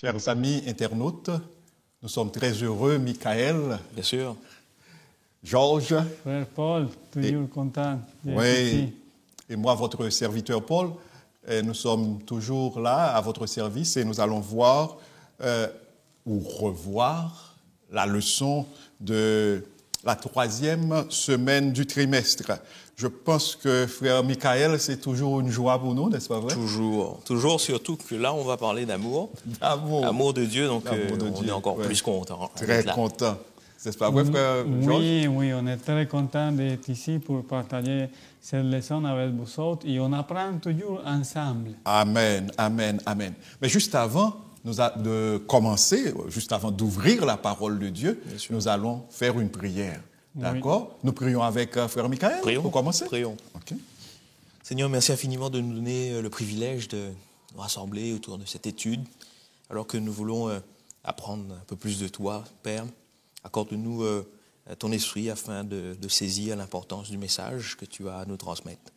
Chers amis internautes, nous sommes très heureux, Michael. Bien sûr. Georges. Frère Paul, toujours content d'être Oui, ici. et moi, votre serviteur Paul, nous sommes toujours là à votre service et nous allons voir ou revoir la leçon de la 3e semaine du trimestre. Je pense que, frère Michael, c'est toujours une joie pour nous, n'est-ce pas vrai? Toujours, surtout que là, on va parler d'amour. Amour de Dieu, donc on est encore plus content. Très content. C'est pas vrai, frère Georges? Oui, on est très content d'être ici pour partager cette leçon avec vous autres et on apprend toujours ensemble. Amen, amen, amen. Mais juste avant de commencer, juste avant d'ouvrir la parole de Dieu, nous allons faire une prière. D'accord? Oui. Nous prions avec frère Michael pour commencer. Prions. Okay. Seigneur, merci infiniment de nous donner le privilège de nous rassembler autour de cette étude, alors que nous voulons apprendre un peu plus de toi, Père. Accorde-nous ton esprit afin de saisir l'importance du message que tu as à nous transmettre.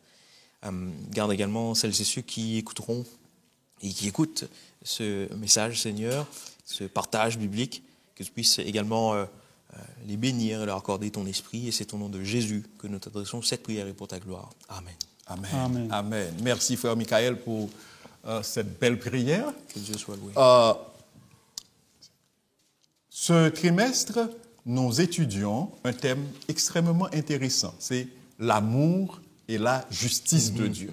Garde également celles et ceux qui écouteront et qui écoutent ce message, Seigneur, ce partage biblique, que tu puisses également les bénir et leur accorder ton esprit. Et c'est au nom de Jésus que nous t'adressons cette prière et pour ta gloire. Amen. Amen. Amen. Amen. Merci, frère Michael, pour cette belle prière. Que Dieu soit loué. Ce trimestre, nous étudions un thème extrêmement intéressant. C'est l'amour et la justice de Dieu.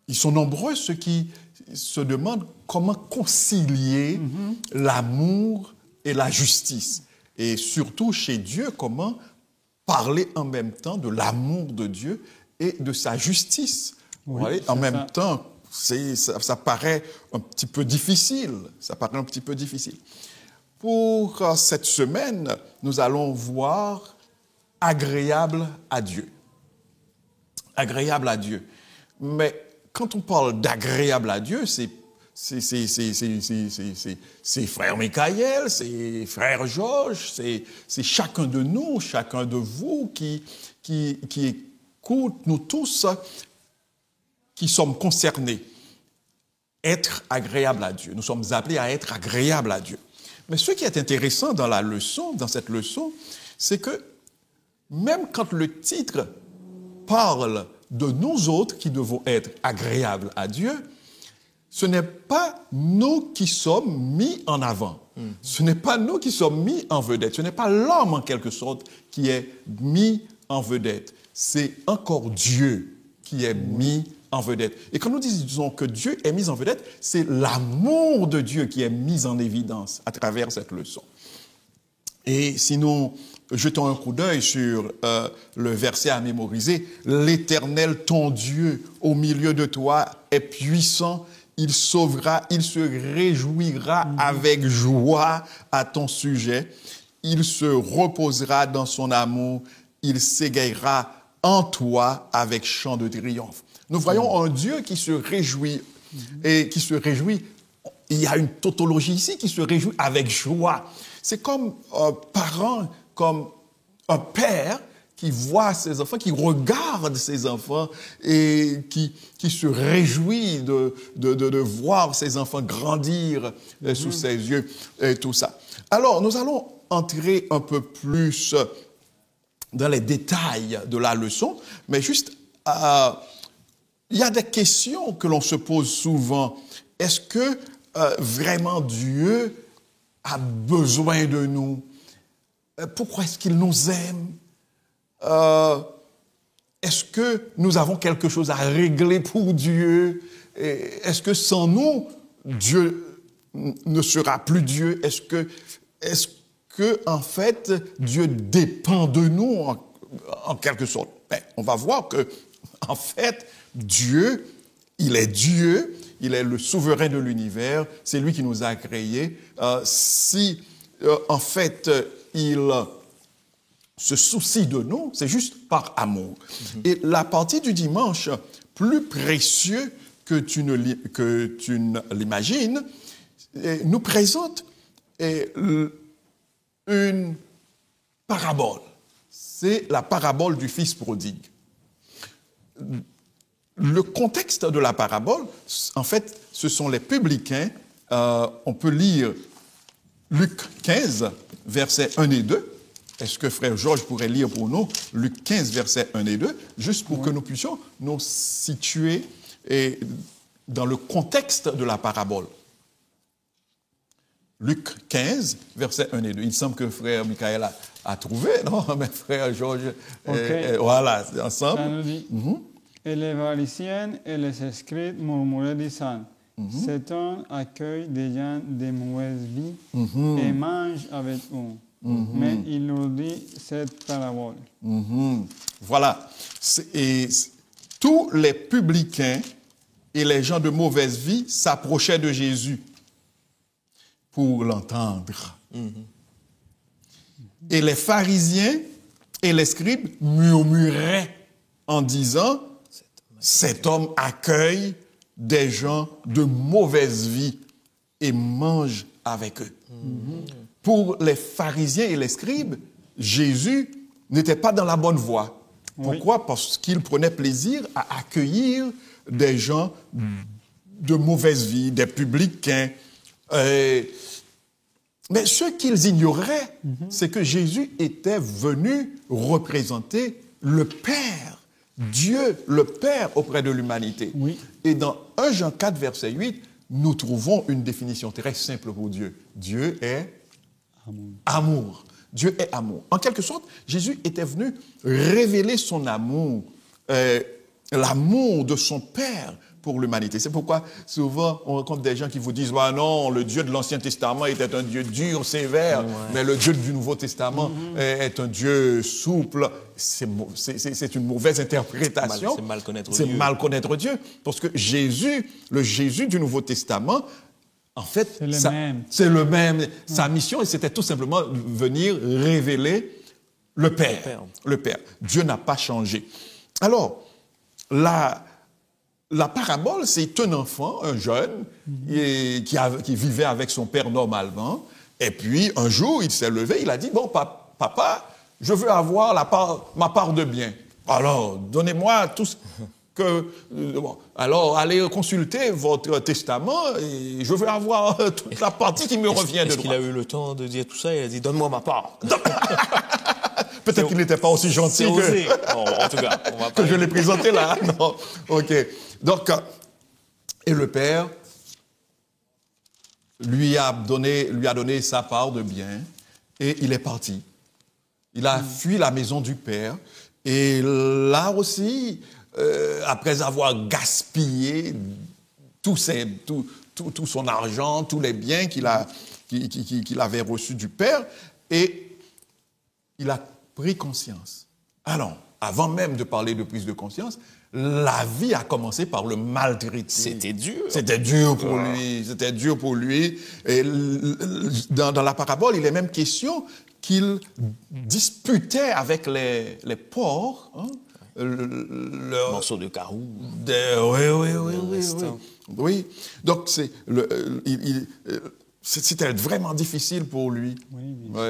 Ils sont nombreux ceux qui se demandent comment concilier l'amour et la justice. Et surtout chez Dieu, comment parler en même temps de l'amour de Dieu et de sa justice. Oui, en même temps, ça paraît un petit peu difficile. Ça paraît un petit peu difficile. Pour cette semaine, nous allons voir agréable à Dieu. Agréable à Dieu. Mais quand on parle d'agréable à Dieu, c'est frère Michael, c'est frère Georges, c'est chacun de nous, chacun de vous qui écoute, nous tous qui sommes concernés. Être agréable à Dieu. Nous sommes appelés à être agréables à Dieu. Mais ce qui est intéressant dans cette leçon, c'est que même quand le titre parle de nous autres qui devons être agréables à Dieu, ce n'est pas nous qui sommes mis en avant. Ce n'est pas nous qui sommes mis en vedette. Ce n'est pas l'homme, en quelque sorte, qui est mis en vedette. C'est encore Dieu qui est mis en vedette. Et quand nous disons que Dieu est mis en vedette, c'est l'amour de Dieu qui est mis en évidence à travers cette leçon. Et si nous jetons un coup d'œil sur le verset à mémoriser, « L'Éternel, ton Dieu, au milieu de toi, est puissant. Il sauvera, il se réjouira avec joie à ton sujet. Il se reposera dans son amour. Il s'égayera en toi avec chant de triomphe. » Nous voyons un Dieu qui se réjouit. Et qui se réjouit, il y a une tautologie ici, qui se réjouit avec joie. C'est comme un parent, comme un père qui voit ses enfants, qui regarde ses enfants et qui se réjouit de voir ses enfants grandir sous ses yeux et tout ça. Alors, nous allons entrer un peu plus dans les détails de la leçon, mais juste, il y a des questions que l'on se pose souvent. Est-ce que vraiment Dieu a besoin de nous? Pourquoi est-ce qu'il nous aime? Est-ce que nous avons quelque chose à régler pour Dieu? Est-ce que sans nous, Dieu ne sera plus Dieu? Est-ce que en fait, Dieu dépend de nous en quelque sorte? On va voir que, en fait, Dieu, il est Dieu, il est le souverain de l'univers, c'est lui qui nous a créés. En fait, il se soucie de nous, c'est juste par amour. Et la partie du dimanche, plus précieux que tu ne l'imagines, nous présente une parabole. C'est la parabole du fils prodigue. Le contexte de la parabole, en fait, ce sont les publicains on peut lire Luc 15, versets 1 et 2. Est-ce que frère Georges pourrait lire pour nous Luc 15, versets 1 et 2, juste pour que nous puissions nous situer dans le contexte de la parabole. Luc 15, versets 1 et 2. Il semble que frère Michael a trouvé, non? Mais frère Georges, voilà, ensemble. Ça nous dit, et les pharisiens et les scribes murmuraient disant, cet homme accueille des gens de mauvaise vie et mange avec eux. Mais il nous dit cette parabole. Voilà. Et tous les publicains et les gens de mauvaise vie s'approchaient de Jésus pour l'entendre. Et les pharisiens et les scribes murmuraient en disant, cet homme accueille des gens de mauvaise vie et mange avec eux. Pour les pharisiens et les scribes, Jésus n'était pas dans la bonne voie. Pourquoi? Parce qu'il prenait plaisir à accueillir des gens de mauvaise vie, des publicains. Mais ce qu'ils ignoraient, c'est que Jésus était venu représenter le Père, Dieu, le Père auprès de l'humanité. Et dans 1 Jean 4, verset 8, nous trouvons une définition très simple pour Dieu. Dieu est amour. Dieu est amour. En quelque sorte, Jésus était venu révéler son amour, l'amour de son Père pour l'humanité. C'est pourquoi souvent on rencontre des gens qui vous disent « Ah non, le Dieu de l'Ancien Testament était un Dieu dur, sévère, mais le Dieu du Nouveau Testament est un Dieu souple. » C'est une mauvaise interprétation. C'est mal connaître Dieu. C'est mal connaître Dieu. Parce que Jésus, le Jésus du Nouveau Testament, en fait, c'est le même. Sa mission, c'était tout simplement venir révéler le Père. Le Père. Dieu n'a pas changé. Alors, la parabole, c'est un enfant, un jeune, qui vivait avec son père normalement. Et puis, un jour, il s'est levé, il a dit, bon, papa, je veux avoir ma part de bien. Alors, donnez-moi tout ce que... alors, allez consulter votre testament et je veux avoir toute la partie qui me revient de droit. Est-ce qu'il a eu le temps de dire tout ça? Il a dit, donne-moi ma part. Peut-être qu'il n'était pas aussi gentil en tout cas, on va que je l'ai présenté là. Non. OK. Donc, et le père lui a donné sa part de bien et il est parti. Il a fui la maison du père et là aussi, après avoir gaspillé tout son argent, tous les biens qu'il avait reçus du père, et il a pris conscience. Alors, avant même de parler de prise de conscience, la vie a commencé par le maltraiter. C'était dur. C'était dur pour lui. C'était dur pour lui. Et dans la parabole, il est même question qu'il disputait avec les porcs. Le morceau de carreau. Oui. Donc, c'était vraiment difficile pour lui.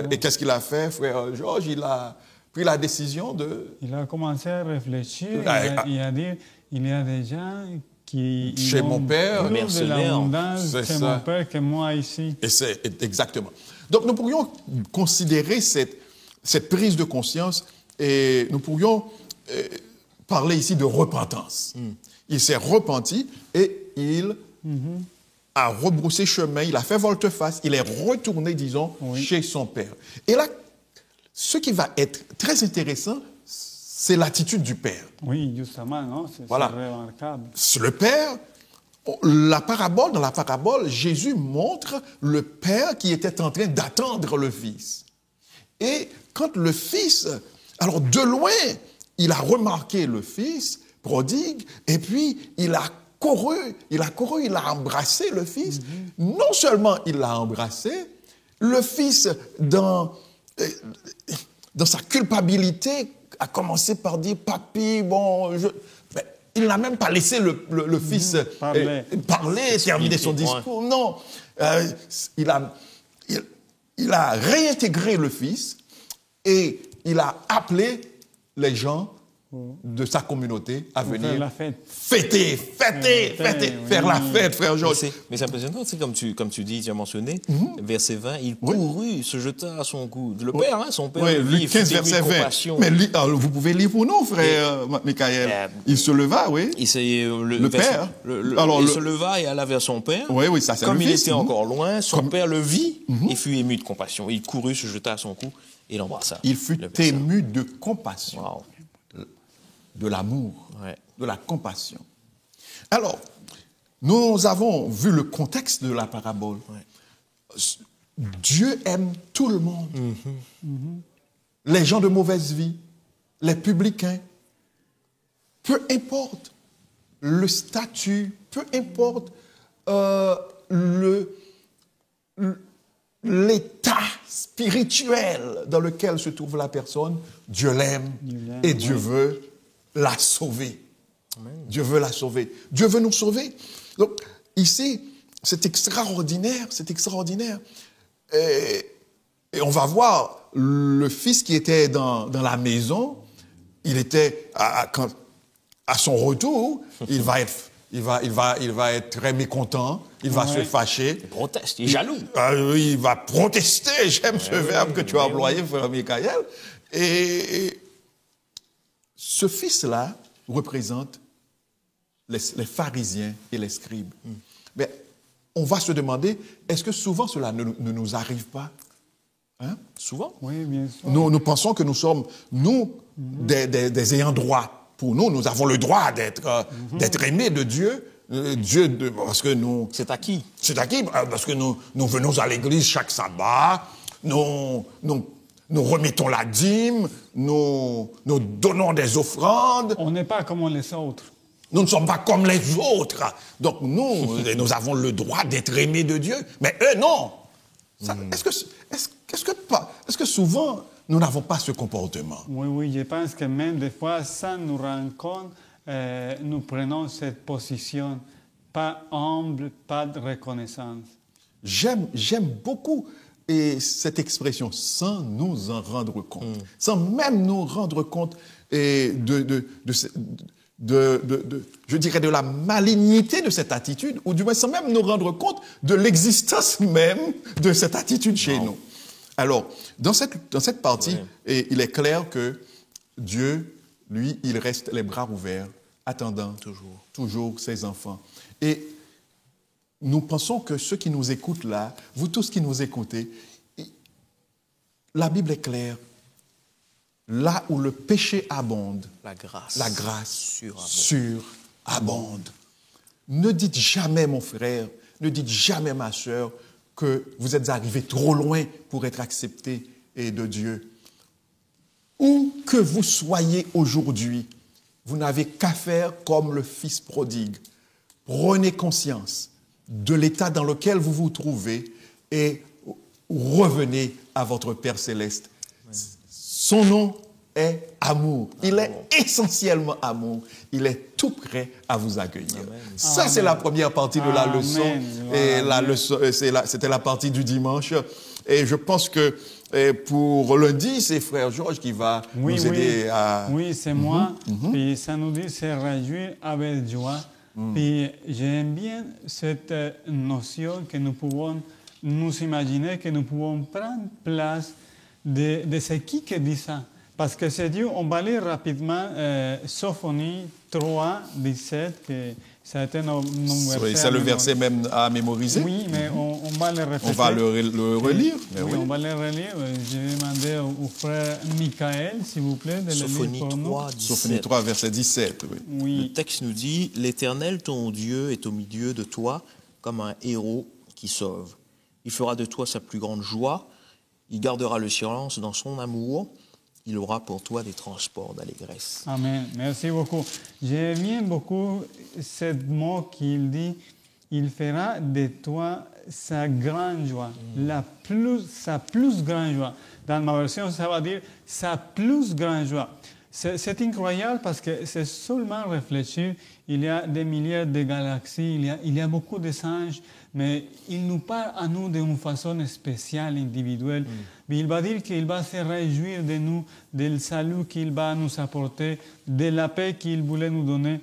Et qu'est-ce qu'il a fait, frère Georges? Il a pris la décision de... Il a commencé à réfléchir, il a dit, il y a des gens qui... Chez mon père, plus de l'abondance chez mon père que moi ici. Et c'est exactement. Donc nous pourrions considérer cette prise de conscience et nous pourrions parler ici de repentance. Il s'est repenti et il a rebroussé chemin, il a fait volte-face, il est retourné, disons, chez son père. Et là, ce qui va être très intéressant, c'est l'attitude du père. Oui, justement, non? C'est remarquable. Le père, dans la parabole, Jésus montre le père qui était en train d'attendre le fils. Et quand le fils, alors de loin, il a remarqué le fils prodigue, et puis il a couru, il a embrassé le fils. Non seulement il l'a embrassé, le fils, dans sa culpabilité, a commencé par dire « Papi, bon, mais il n'a même pas laissé le fils parler, terminer son discours. Non, il a réintégré le fils et il a appelé les gens de sa communauté à Pour venir faire la fête. fêter, Oui. faire la fête, frère Georges. Mais c'est impressionnant, c'est comme tu dis, tu as mentionné, verset 20, il courut, se jeta à son cou. Le père, hein, son père, Oui, lui, Luc 15, fut ému de verset 20. compassion. Mais vous pouvez lire pour nous, frère Michael. Il se leva, oui. Il Le père. Il se leva et alla vers son père. Oui, ça c'est Comme le il fils. était encore loin, son père le vit et fut ému de compassion. Il courut, se jeta à son cou et l'embrassa. Il fut Le verset. ému de compassion, Wow. de l'amour, Ouais. de la compassion. Alors, nous avons vu le contexte de la parabole. Dieu aime tout le monde. Les gens de mauvaise vie, les publicains, peu importe le statut, peu importe l'état spirituel dans lequel se trouve la personne, Dieu l'aime et Dieu veut la sauver. Amen. Dieu veut la sauver. Dieu veut nous sauver. Donc, ici, c'est extraordinaire, c'est extraordinaire. Et on va voir le fils qui était dans la maison, il était, à son retour, il va être très mécontent, il va se fâcher. Il proteste, il est jaloux. Il va protester, j'aime ce verbe que tu as employé, frère Michael. Et ce fils-là représente les pharisiens et les scribes. Mais on va se demander, est-ce que souvent cela ne nous arrive pas? Hein? Souvent. Oui, bien sûr. Nous pensons que nous sommes, des ayants droit. Pour nous, nous avons le droit d'être aimés de Dieu. Parce que nous... C'est acquis. C'est acquis, parce que nous venons à l'église chaque sabbat, nous remettons la dîme, nous donnons des offrandes. On n'est pas comme les autres. Nous ne sommes pas comme les autres. Donc nous avons le droit d'être aimés de Dieu. Mais eux, non. Est-ce que souvent, nous n'avons pas ce comportement? Oui, je pense que même des fois, sans nous rendre compte, nous prenons cette position, pas humble, pas de reconnaissance. J'aime beaucoup cette expression, sans nous en rendre compte, sans même nous rendre compte je dirais, de la malignité de cette attitude, ou du moins sans même nous rendre compte de l'existence même de cette attitude chez nous. Alors, dans cette partie, il est clair que Dieu, lui, il reste les bras ouverts, attendant toujours ses enfants. Et nous pensons que ceux qui nous écoutent là, vous tous qui nous écoutez, la Bible est claire. Là où le péché abonde, la grâce surabonde. Ne dites jamais, mon frère, ne dites jamais, ma sœur, que vous êtes arrivé trop loin pour être accepté de Dieu. Où que vous soyez aujourd'hui, vous n'avez qu'à faire comme le fils prodigue. Prenez conscience de l'état dans lequel vous vous trouvez et revenez à votre Père céleste. Son nom est amour. Il est essentiellement amour. Il est tout prêt à vous accueillir. Amen. Ça, c'est la première partie de la leçon. Et la leçon, c'était la partie du dimanche. Et je pense que pour lundi, c'est Frère Georges qui va nous aider à... Oui, c'est moi. Puis ça nous dit se réjouir avec joie. Puis j'aime bien cette notion que nous pouvons nous imaginer, que nous pouvons prendre place de ce qui dit ça. Parce que c'est Dieu, on va lire rapidement Sophonie 3, 17, que ça a été nos versets. C'est le verset même à mémoriser. Oui, mais on va le répéter. On va le relire. Oui, on va le relire. Je vais demander au frère Michael, s'il vous plaît, de le lire pour nous. Sophonie 3, verset 17. Oui. Le texte nous dit « L'Éternel, ton Dieu, est au milieu de toi comme un héros qui sauve. Il fera de toi sa plus grande joie. Il gardera le silence dans son amour. Il aura pour toi des transports d'allégresse. » Amen. Merci beaucoup. J'aime beaucoup ce mot qu'il dit. Il fera de toi sa grande joie, sa plus grande joie. Dans ma version, ça va dire sa plus grande joie. C'est incroyable parce que c'est seulement réfléchir. Il y a des milliards de galaxies, il y a beaucoup de singes, mais il nous parle à nous d'une façon spéciale, individuelle. Il va dire qu'il va se réjouir de nous, du salut qu'il va nous apporter, de la paix qu'il voulait nous donner.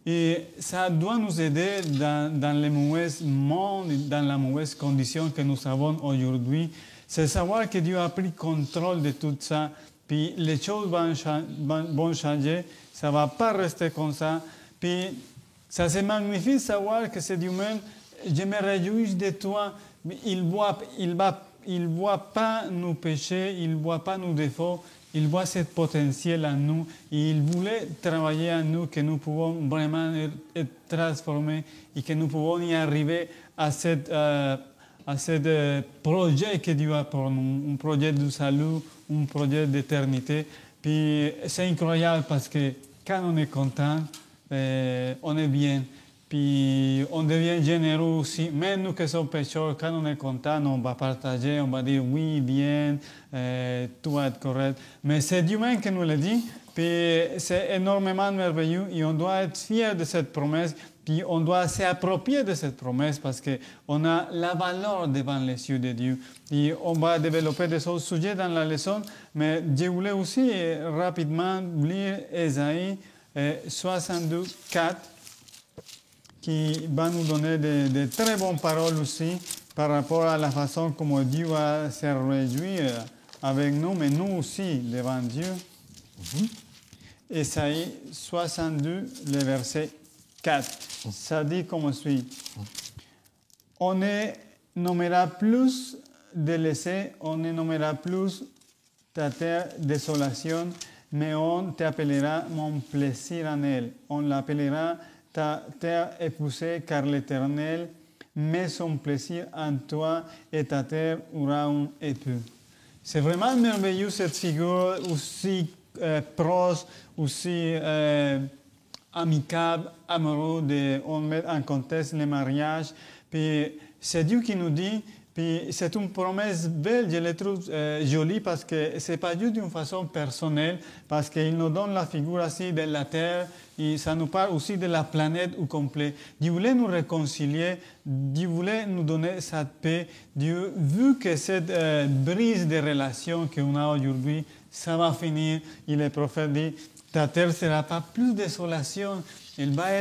Et ça doit nous aider dans le mauvais monde, dans la mauvaise condition que nous avons aujourd'hui. C'est savoir que Dieu a pris contrôle de tout ça. Puis les choses vont changer. Ça ne va pas rester comme ça. Puis ça c'est magnifique de savoir que c'est Dieu-même. Je me réjouis de toi. Il ne voit pas nos péchés, il ne voit pas nos défauts. Il voit ce potentiel en nous et il voulait travailler en nous, que nous pouvons vraiment être transformés et que nous pouvons y arriver à ce projet que Dieu a pour nous, un projet de salut, un projet d'éternité. Puis c'est incroyable parce que quand on est content, on est bien. Puis on devient généreux aussi. Même nous qui sommes pécheurs, quand on est content, on va partager, on va dire oui, bien, tout va être correct. Mais c'est Dieu même qui nous le dit. Puis c'est énormément merveilleux et on doit être fiers de cette promesse. Puis on doit s'approprier de cette promesse parce qu'on a la valeur devant les yeux de Dieu. Et on va développer des autres sujets dans la leçon. Mais je voulais aussi rapidement lire Ésaïe 62, 4. Qui va nous donner de très bonnes paroles aussi par rapport à la façon comme Dieu va se réjouir avec nous, mais nous aussi devant Dieu. Ésaïe 62, le verset 4. Ça dit comme suit. On ne nommera plus délaissé, on ne nommera plus ta terre désolation, mais on t'appellera mon plaisir en elle. On l'appellera ta terre épousée, car l'Éternel met son plaisir en toi et ta terre aura un époux. C'est vraiment merveilleux cette figure aussi proche, aussi amicable, amoureux, on met en contexte le mariage. Puis c'est Dieu qui nous dit, puis c'est une promesse belle, je la trouve jolie parce que ce n'est pas juste d'une façon personnelle, parce qu'il nous donne la figure aussi de la terre et ça nous parle aussi de la planète au complet. Dieu voulait nous réconcilier, Dieu voulait nous donner cette paix. Dieu, vu que cette brise de relations qu'on a aujourd'hui, ça va finir, et le prophète dit, ta terre ne sera pas plus désolation, elle va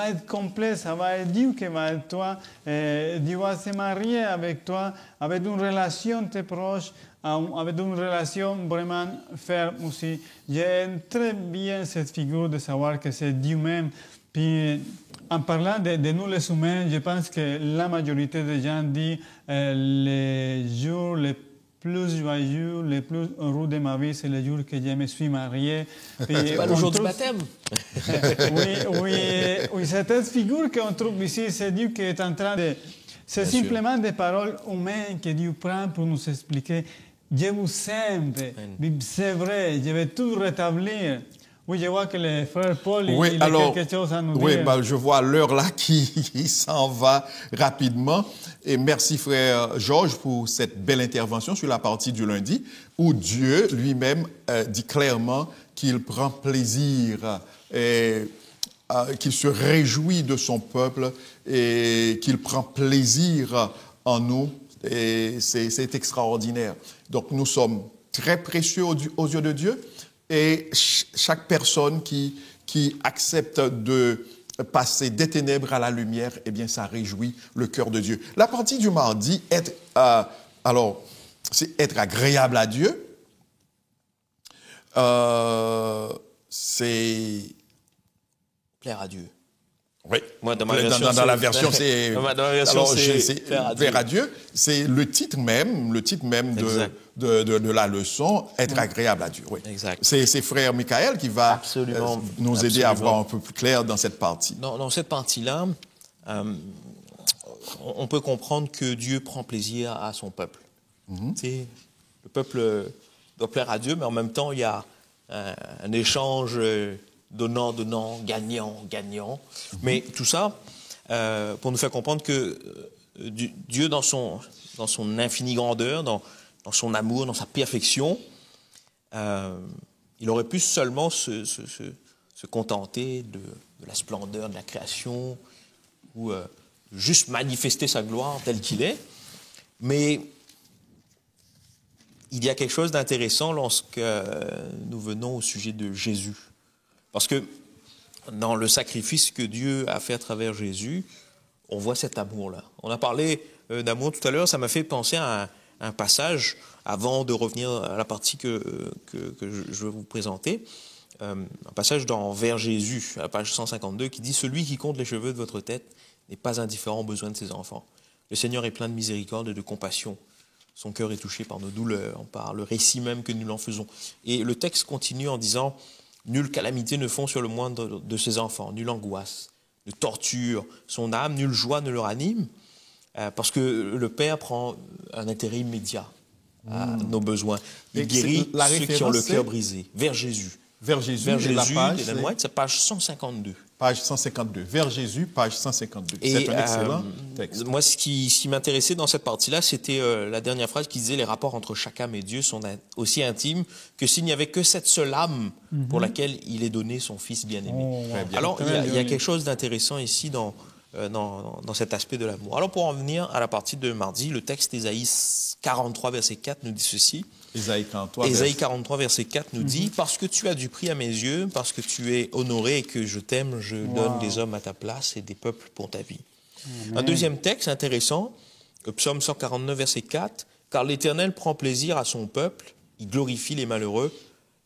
être complète, ça va être Dieu qui va être toi. Dieu va se marier avec toi, avec une relation très proche, avec une relation vraiment ferme aussi. J'aime très bien cette figure de savoir que c'est Dieu même. Puis, en parlant de nous les humains, je pense que la majorité des gens disent les jours les plus joyeux, le plus heureux de ma vie, c'est le jour que je me suis marié. C'est pas le jour du baptême. oui, cette figure qu'on trouve ici, c'est Dieu qui est en train de... C'est Bien simplement des paroles humaines que Dieu prend pour nous expliquer. Je vous aime, c'est vrai, je vais tout rétablir. Oui, je vois que le frère Paul, il a quelque chose à nous dire. Oui, je vois l'heure là qui s'en va rapidement. Et merci frère Georges pour cette belle intervention sur la partie du lundi où Dieu lui-même dit clairement qu'il prend plaisir et qu'il se réjouit de son peuple et qu'il prend plaisir en nous. Et c'est extraordinaire. Donc nous sommes très précieux aux yeux de Dieu. Et chaque personne qui accepte de passer des ténèbres à la lumière, eh bien, ça réjouit le cœur de Dieu. La partie du mardi, c'est être agréable à Dieu. C'est... Plaire à Dieu. Oui. Moi, dans ma version, dans la version, c'est... Dans ma version, c'est plaire à Dieu. C'est le titre même de la leçon, être agréable à Dieu. Oui. Exact. C'est frère Michael qui va nous aider à voir un peu plus clair dans cette partie. Dans cette partie-là, on peut comprendre que Dieu prend plaisir à son peuple. Le peuple doit plaire à Dieu, mais en même temps, il y a un échange donnant, gagnant. Mais tout ça, pour nous faire comprendre que Dieu, dans son infinie grandeur, dans son amour, dans sa perfection, il aurait pu seulement se contenter de la splendeur de la création ou juste manifester sa gloire telle qu'il est, mais il y a quelque chose d'intéressant lorsque nous venons au sujet de Jésus. Parce que dans le sacrifice que Dieu a fait à travers Jésus, on voit cet amour-là. On a parlé d'amour tout à l'heure, ça m'a fait penser à un passage, avant de revenir à la partie que je vais vous présenter, un passage vers Jésus, à la page 152, qui dit « Celui qui compte les cheveux de votre tête n'est pas indifférent aux besoins de ses enfants. Le Seigneur est plein de miséricorde et de compassion. Son cœur est touché par nos douleurs, par le récit même que nous l'en faisons. » Et le texte continue en disant « Nulle calamité ne fond sur le moindre de ses enfants, nulle angoisse ne torture son âme, nulle joie ne le ranime, parce que le Père prend un intérêt immédiat à nos besoins. Il guérit ceux qui ont le cœur brisé, vers Jésus. Vers Jésus, vers Jésus, la page, c'est page 152. Page 152. Vers Jésus, page 152. C'est un excellent texte. Moi, ce qui m'intéressait dans cette partie-là, c'était la dernière phrase qui disait « Les rapports entre chaque âme et Dieu sont aussi intimes que s'il n'y avait que cette seule âme pour laquelle il est donné son Fils bien-aimé. Oh, wow. » Alors, il y a quelque chose d'intéressant ici dans cet aspect de l'amour. Alors, pour en venir à la partie de mardi, le texte d'Ésaïe 43, verset 4 nous dit ceci. Ésaïe 43, verset 4 nous dit « Parce que tu as du prix à mes yeux, parce que tu es honoré et que je t'aime, je donne des hommes à ta place et des peuples pour ta vie. » Un deuxième texte intéressant, Psaume 149, verset 4, « Car l'Éternel prend plaisir à son peuple, il glorifie les malheureux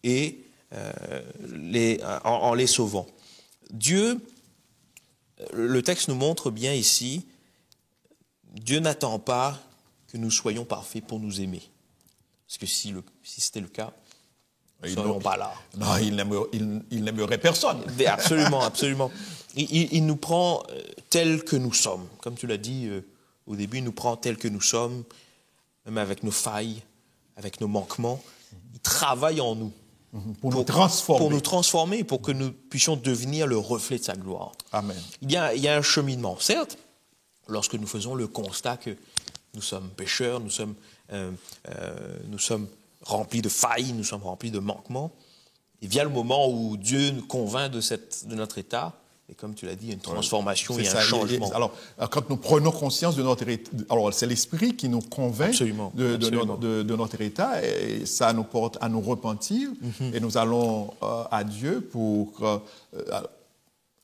et en les sauvant. » Dieu, le texte nous montre bien ici, Dieu n'attend pas que nous soyons parfaits pour nous aimer. Parce que si c'était le cas, nous ne serions pas là. Non, il n'aimerait personne. Absolument, absolument. Il nous prend tels que nous sommes. Comme tu l'as dit au début, il nous prend tels que nous sommes, même avec nos failles, avec nos manquements. Il travaille en nous. Pour nous transformer. Pour nous transformer, pour que nous puissions devenir le reflet de sa gloire. Amen. Il y a un cheminement. Certes, lorsque nous faisons le constat que nous sommes pécheurs, nous sommes remplis de failles, nous sommes remplis de manquements. Il vient le moment où Dieu nous convainc de notre état. Et comme tu l'as dit, il y a une transformation, il y a un changement. Alors, quand nous prenons conscience de notre état, alors c'est l'Esprit qui nous convainc de notre état, et ça nous porte à nous repentir, et nous allons à Dieu pour,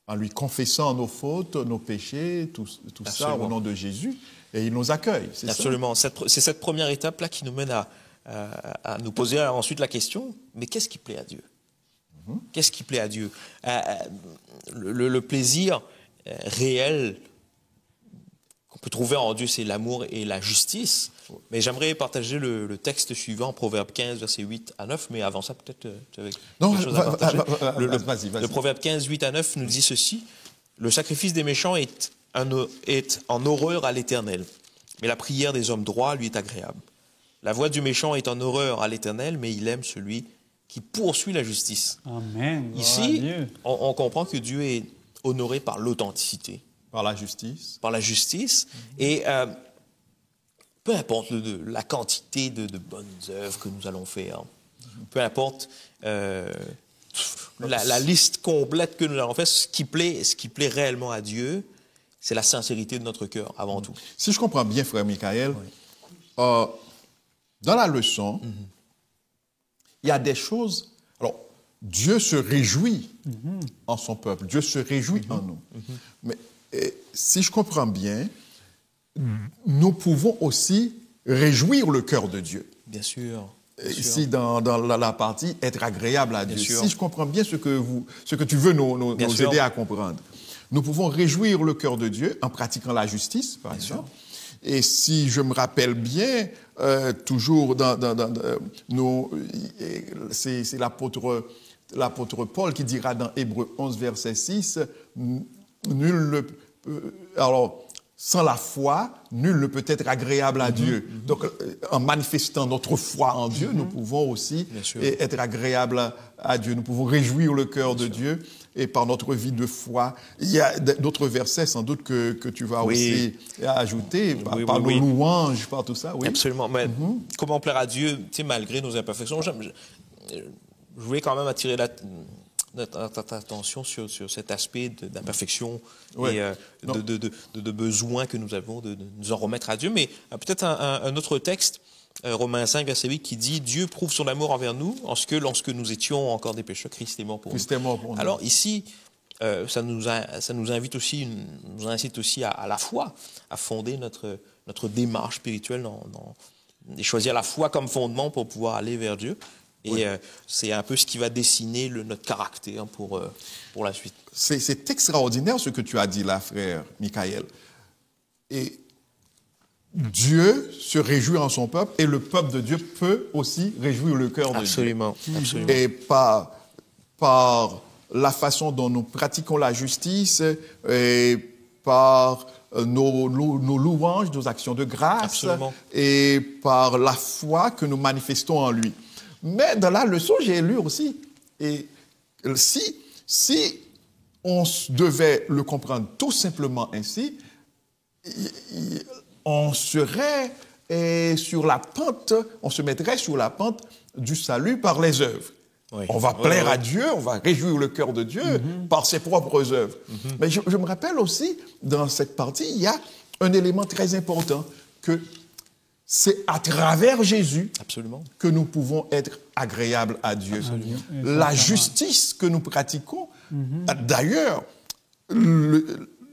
en lui confessant nos fautes, nos péchés, tout ça au nom de Jésus. Et il nous accueille, c'est ça? Absolument. C'est cette première étape-là qui nous mène à nous poser ensuite la question, mais qu'est-ce qui plaît à Dieu? Qu'est-ce qui plaît à Dieu? Le plaisir réel qu'on peut trouver en Dieu, c'est l'amour et la justice. Mais j'aimerais partager le texte suivant, Proverbe 15, versets 8 à 9. Mais avant ça, peut-être tu avais quelque chose à partager. Vas-y. Le Proverbe 15, 8 à 9 nous dit ceci. « Le sacrifice des méchants est en horreur à l'Éternel, mais la prière des hommes droits lui est agréable. La voix du méchant est en horreur à l'Éternel, mais il aime celui qui poursuit la justice. » Amen. Ici, on comprend que Dieu est honoré par l'authenticité. Par la justice. Par la justice. Et peu importe la quantité de bonnes œuvres que nous allons faire, peu importe la liste complète que nous allons faire, ce qui plaît réellement à Dieu, c'est la sincérité de notre cœur, avant tout. Si je comprends bien, frère Michael, dans la leçon, il y a des choses... Alors, Dieu se réjouit en son peuple. Dieu se réjouit en nous. Mais si je comprends bien, nous pouvons aussi réjouir le cœur de Dieu. Bien sûr. Ici, dans la partie « être agréable à Dieu ». Si je comprends bien ce que tu veux nous aider à comprendre. Nous pouvons réjouir le cœur de Dieu en pratiquant la justice, par exemple. Et si je me rappelle bien, toujours c'est l'apôtre Paul qui dira dans Hébreux 11, verset 6, sans la foi, nul ne peut être agréable à Dieu. Donc, en manifestant notre foi en Dieu, nous pouvons aussi être agréables à Dieu. Nous pouvons réjouir le cœur de Dieu. Et par notre vie de foi, il y a d'autres versets sans doute que tu vas aussi ajouter, par nos louanges, par tout ça. Oui. Absolument. Mais comment plaire à Dieu, malgré nos imperfections? Je voulais quand même attirer notre attention sur cet aspect d'imperfection Ouais. et de besoin que nous avons de nous en remettre à Dieu. Mais peut-être un autre texte, Romains 5, verset 8, qui dit « Dieu prouve son amour envers nous, en ce que, lorsque nous étions encore des pécheurs, Christ est mort pour nous. » Christ est mort pour nous. Alors ici, ça nous incite aussi à la foi, à fonder notre démarche spirituelle et choisir la foi comme fondement pour pouvoir aller vers Dieu. Et c'est un peu ce qui va dessiner notre caractère pour la suite. C'est extraordinaire ce que tu as dit là, frère Michael. Et Dieu se réjouit en son peuple et le peuple de Dieu peut aussi réjouir le cœur de Absolument, Dieu. absolument. Et par la façon dont nous pratiquons la justice et par nos louanges, nos actions de grâce Absolument. et par la foi que nous manifestons en lui. Mais dans la leçon, j'ai lu aussi, et si on devait le comprendre tout simplement ainsi, on serait sur la pente, on se mettrait sur la pente du salut par les œuvres. Oui. On va plaire à Dieu, on va réjouir le cœur de Dieu par ses propres œuvres. Mais je me rappelle aussi, dans cette partie, il y a un élément très important, que c'est à travers Jésus Absolument. que nous pouvons être agréables à Dieu. Absolument. La justice que nous pratiquons, d'ailleurs,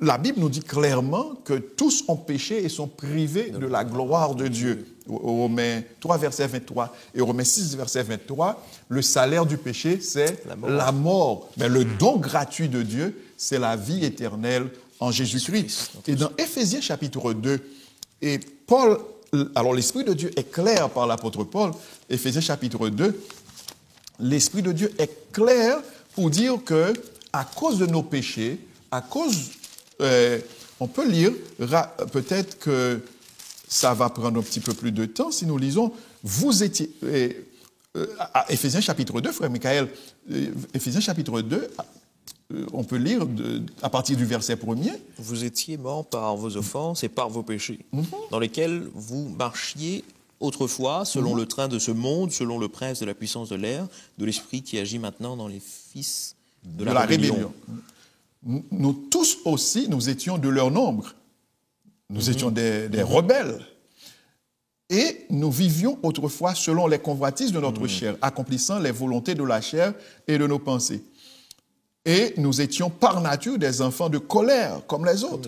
la Bible nous dit clairement que tous ont péché et sont privés de la gloire de Dieu. Romains 3, verset 23 et Romains 6, verset 23, le salaire du péché, c'est la mort. Mais le don gratuit de Dieu, c'est la vie éternelle en Jésus-Christ. Et dans Éphésiens chapitre 2, et Paul, alors l'Esprit de Dieu est clair par l'apôtre Paul, Éphésiens chapitre 2, l'Esprit de Dieu est clair pour dire que à cause de nos péchés, à cause, on peut lire, peut-être que ça va prendre un petit peu plus de temps si nous lisons, vous étiez, à Éphésiens chapitre 2, frère Michael, Éphésiens chapitre 2, on peut lire à partir du verset 1er. Vous étiez morts par vos offenses et par vos péchés, dans lesquels vous marchiez autrefois, selon le train de ce monde, selon le prince de la puissance de l'air, de l'esprit qui agit maintenant dans les fils de la rébellion. Nous tous aussi, nous étions de leur nombre. Nous étions des rebelles. Et nous vivions autrefois selon les convoitises de notre chair, accomplissant les volontés de la chair et de nos pensées. Et nous étions par nature des enfants de colère, comme les autres.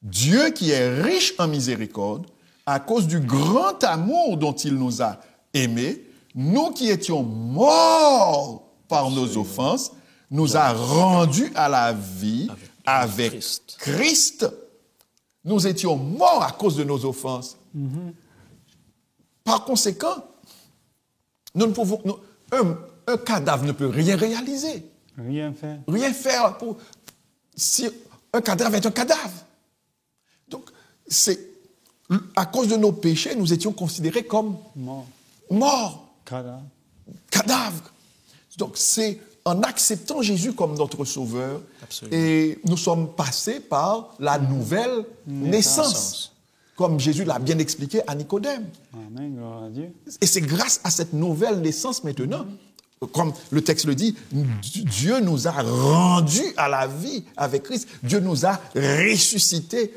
Dieu qui est riche en miséricorde, à cause du grand amour dont il nous a aimés, nous qui étions morts par nos offenses, nous a rendus à la vie avec Christ. Nous étions morts à cause de nos offenses. Par conséquent, nous ne pouvons, un cadavre ne peut rien réaliser. Rien faire. Rien faire pour... Si un cadavre est un cadavre. Donc, c'est... À cause de nos péchés, nous étions considérés comme morts. Cadavres. Donc, c'est en acceptant Jésus comme notre Sauveur, et nous sommes passés par la nouvelle naissance. Comme Jésus l'a bien expliqué à Nicodème. Amen, gloire à Dieu. Et c'est grâce à cette nouvelle naissance maintenant, comme le texte le dit, Dieu nous a rendus à la vie avec Christ. Dieu nous a ressuscités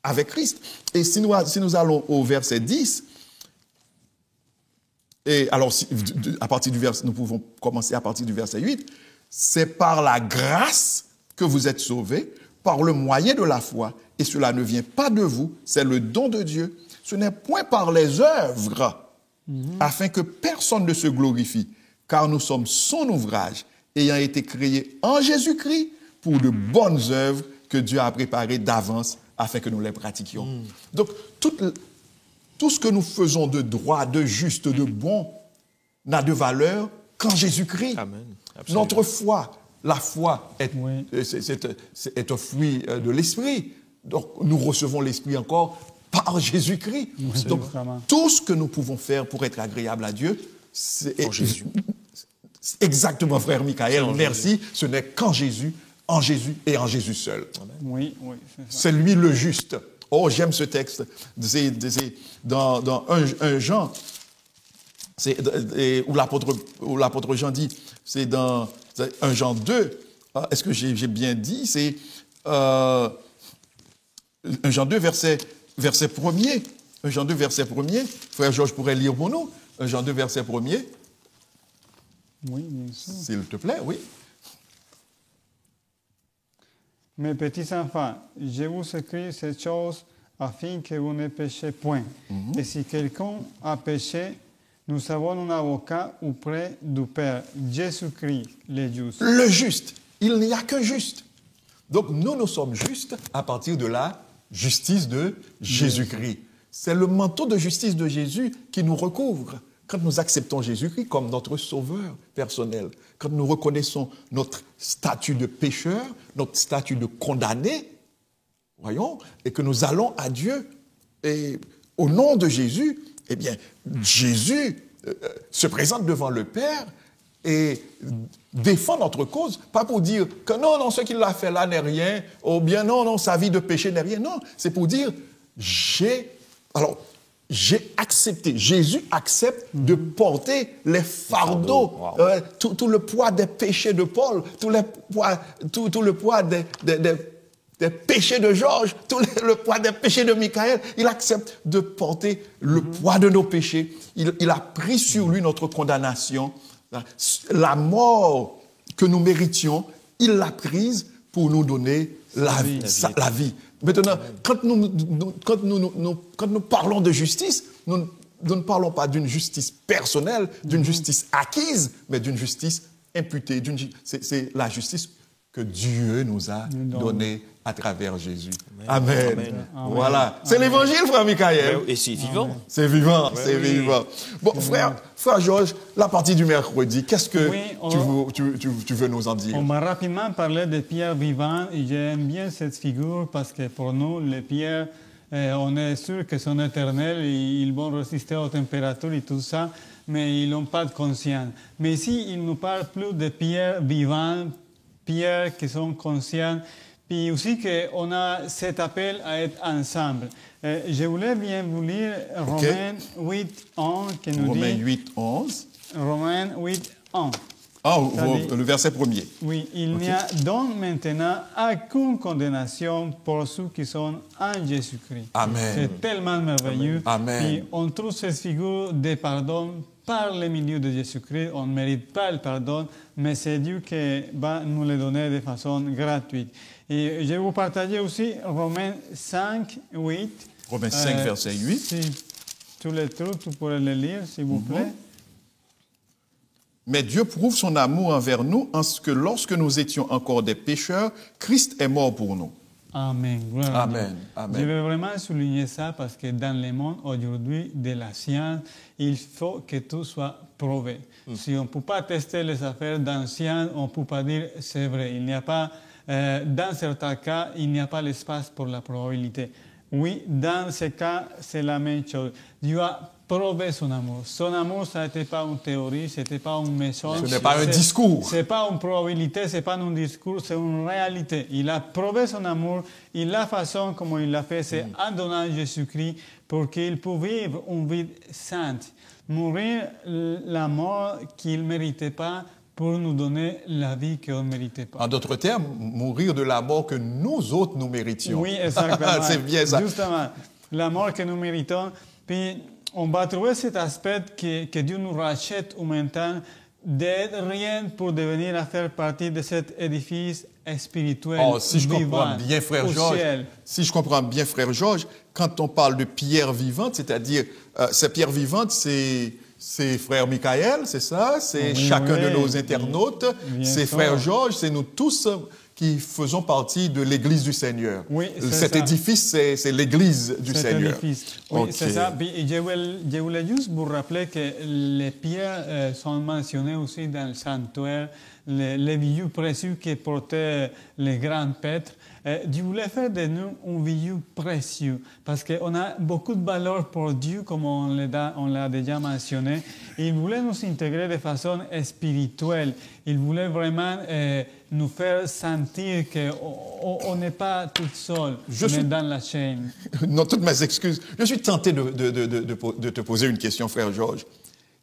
avec Christ. Et si nous allons au verset 10, et alors à partir du verset, nous pouvons commencer à partir du verset 8, c'est par la grâce que vous êtes sauvés, par le moyen de la foi, et cela ne vient pas de vous, c'est le don de Dieu. Ce n'est point par les œuvres, afin que personne ne se glorifie, car nous sommes son ouvrage, ayant été créés en Jésus-Christ pour de bonnes œuvres que Dieu a préparées d'avance afin que nous les pratiquions. Donc, tout ce que nous faisons de droit, de juste, de bon, n'a de valeur qu'en Jésus-Christ. Amen. Notre foi, la foi est un fruit de l'Esprit. Donc, nous recevons l'Esprit encore par Jésus-Christ. Donc, tout ce que nous pouvons faire pour être agréable à Dieu, c'est Jésus. Exactement, frère Michael, merci. Ce n'est qu'en Jésus, en Jésus et en Jésus seul. Oui, c'est ça. C'est lui le juste. Oh, j'aime ce texte. C'est dans 1 Jean, où l'apôtre Jean dit, c'est dans 1 Jean 2, est-ce que j'ai bien dit, c'est 1 Jean 2, verset 1er. 1 Jean 2, verset 1er. Frère Georges pourrait lire pour nous. 1 Jean 2, verset 1er. Oui, bien sûr. S'il te plaît, oui. Mes petits enfants, je vous écris ces choses afin que vous ne péchiez point. Et si quelqu'un a péché, nous avons un avocat auprès du Père, Jésus-Christ, le juste. Le juste. Il n'y a qu'un juste. Donc, nous sommes justes à partir de la justice de Jésus-Christ. C'est le manteau de justice de Jésus qui nous recouvre. Quand nous acceptons Jésus-Christ comme notre sauveur personnel, quand nous reconnaissons notre statut de pécheur, notre statut de condamné, voyons, et que nous allons à Dieu, et au nom de Jésus, eh bien, Jésus se présente devant le Père et défend notre cause, pas pour dire que non, ce qu'il a fait là n'est rien, ou bien non, sa vie de péché n'est rien. Non, c'est pour dire, j'ai accepté, Jésus accepte de porter les fardeaux, tout le poids des péchés de Paul, tout le poids des péchés de Georges, le poids des péchés de Michael. Il accepte de porter le poids de nos péchés. Il a pris sur lui notre condamnation. La mort que nous méritions, il l'a prise pour nous donner la vie. Maintenant, quand nous parlons de justice, nous ne parlons pas d'une justice personnelle, d'une justice acquise, mais d'une justice imputée. C'est la justice que Dieu nous a donnée à travers Jésus. Amen. Voilà. C'est l'évangile, frère Michael. Et c'est vivant. C'est vivant, c'est vivant. Bon, frère Georges, la partie du mercredi, qu'est-ce que tu veux nous en dire? On m'a rapidement parlé de pierres vivantes et j'aime bien cette figure parce que pour nous, les pierres, on est sûr qu'elles sont éternelles, ils vont résister aux températures et tout ça, mais ils n'ont pas de conscience. Mais ici, il nous parle plus de pierres vivantes, pierres qui sont conscientes, puis aussi qu'on a cet appel à être ensemble. Je voulais bien vous lire Romains 8, 11, qui nous Romains dit... 8, 11. Romains 8, 11. Le verset premier. Oui, il n'y a donc maintenant aucune condamnation pour ceux qui sont en Jésus-Christ. Amen. C'est tellement merveilleux. Amen. Puis on trouve cette figure de pardon par le milieu de Jésus-Christ. On ne mérite pas le pardon, mais c'est Dieu qui va nous le donner de façon gratuite. Et je vais vous partager aussi Romains 5, 8. Romains 5, verset 8. Si tu le trouves, tu pourrais le lire, s'il vous plaît. Mais Dieu prouve son amour envers nous en ce que lorsque nous étions encore des pécheurs, Christ est mort pour nous. Amen. Gloire à Dieu. Amen. Je veux vraiment souligner ça parce que dans le monde aujourd'hui de la science, il faut que tout soit prouvé. Si on ne peut pas tester les affaires dans la science, on ne peut pas dire c'est vrai. Il n'y a pas, dans certains cas, il n'y a pas l'espace pour la probabilité. Oui, dans ce cas, c'est la même chose. Dieu a prouvé son amour. Son amour, ça n'était pas une théorie, ce n'était pas une message. Ce n'est pas un discours. Ce n'est pas une probabilité, ce n'est pas un discours, c'est une réalité. Il a prouvé son amour et la façon comme il l'a fait, c'est en donnant Jésus-Christ pour qu'il puisse vivre une vie sainte. Mourir la mort qu'il ne méritait pas pour nous donner la vie qu'on ne méritait pas. En d'autres termes, mourir de la mort que nous autres nous méritions. Oui, exactement. C'est bien ça. Justement, la mort que nous méritons. Puis, on va trouver cet aspect que Dieu nous rachète en même temps d'être rien pour devenir à faire partie de cet édifice spirituel. Si je comprends bien, frère Georges, quand on parle de pierre vivante, c'est-à-dire, ces pierres vivantes, c'est frère Michael, c'est ça? C'est chacun de nos internautes, c'est frère Georges, c'est nous tous qui faisons partie de l'Église du Seigneur. Oui, cet édifice, c'est l'Église du Seigneur. Édifice. Oui, c'est ça. Puis je voulais juste vous rappeler que les pierres sont mentionnées aussi dans le sanctuaire, les bijoux précieux que portaient les grands prêtres. Dieu voulait faire de nous un bijou précieux parce qu'on a beaucoup de valeur pour Dieu, comme on l'a déjà mentionné. Il voulait nous intégrer de façon spirituelle. Il voulait vraiment nous faire sentir qu'on n'est pas tout seul, on est dans la chaîne. Non, toutes mes excuses. Je suis tenté de te poser une question, frère Georges.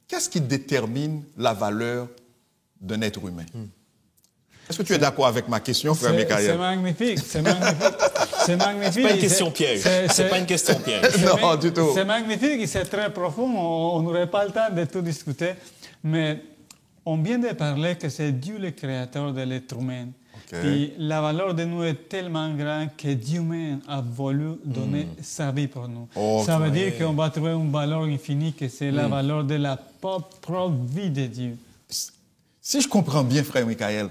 qu'est-ce qui détermine la valeur d'un être humain? Est-ce que tu es d'accord avec ma question, frère Michael? C'est magnifique, c'est magnifique. C'est magnifique. C'est pas une question piège. C'est pas une question piège. Non, du tout. C'est magnifique et c'est très profond. On n'aurait pas le temps de tout discuter. Mais on vient de parler que c'est Dieu le créateur de l'être humain. Et la valeur de nous est tellement grande que Dieu même a voulu donner sa vie pour nous. Ça veut dire qu'on va trouver une valeur infinie, que c'est la valeur de la propre vie de Dieu. Si je comprends bien, frère Michael,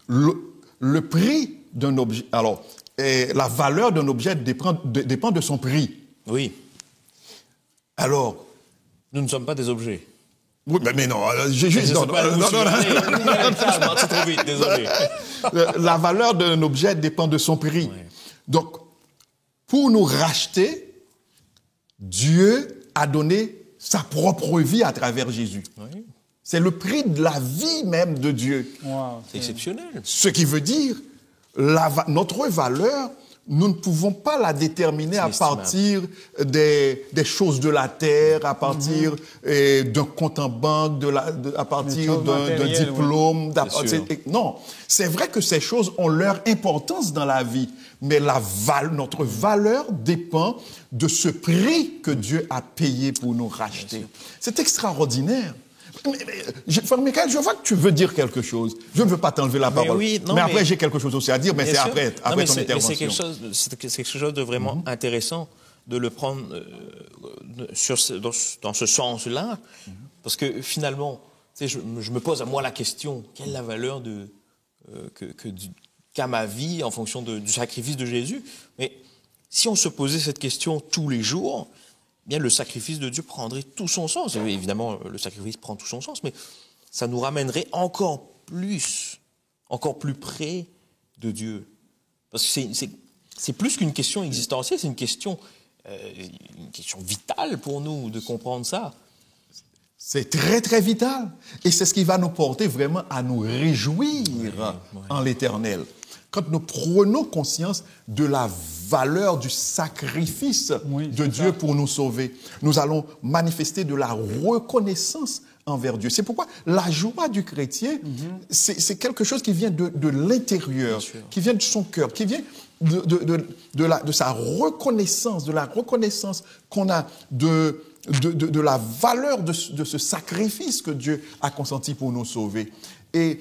le prix d'un objet, alors, la valeur d'un objet dépend de son prix. Oui. Alors, nous ne sommes pas des objets. Oui, mais non, j'ai juste... Non, trop vite, désolé. La valeur d'un objet dépend de son prix. Ouais. Donc, pour nous racheter, Dieu a donné sa propre vie à travers Jésus. Oui. C'est le prix de la vie même de Dieu. Wow, C'est exceptionnel. Ce qui veut dire, notre valeur, nous ne pouvons pas la déterminer à partir des choses de la terre, à partir d'un compte en banque, à partir d'un diplôme. Oui. Non, c'est vrai que ces choses ont leur importance dans la vie, mais notre valeur dépend de ce prix que Dieu a payé pour nous racheter. C'est extraordinaire. Frère Michael, je vois que tu veux dire quelque chose. Je ne veux pas t'enlever la parole. Mais après, j'ai quelque chose aussi à dire, mais c'est après ton intervention. C'est quelque chose de vraiment intéressant de le prendre dans ce sens-là, parce que finalement, je me pose à moi la question, quelle est la valeur qu'a ma vie en fonction du sacrifice de Jésus? Mais si on se posait cette question tous les jours, bien, le sacrifice de Dieu prendrait tout son sens. Et évidemment, le sacrifice prend tout son sens, mais ça nous ramènerait encore plus près de Dieu. Parce que c'est plus qu'une question existentielle, c'est une question vitale pour nous de comprendre ça. C'est très, très vital. Et c'est ce qui va nous porter vraiment à nous réjouir en l'Éternel. Quand nous prenons conscience de la valeur du sacrifice de Dieu pour nous sauver, nous allons manifester de la reconnaissance envers Dieu. C'est pourquoi la joie du chrétien, c'est quelque chose qui vient de l'intérieur, qui vient de son cœur, qui vient de sa reconnaissance, de la reconnaissance qu'on a de la valeur de ce sacrifice que Dieu a consenti pour nous sauver. Et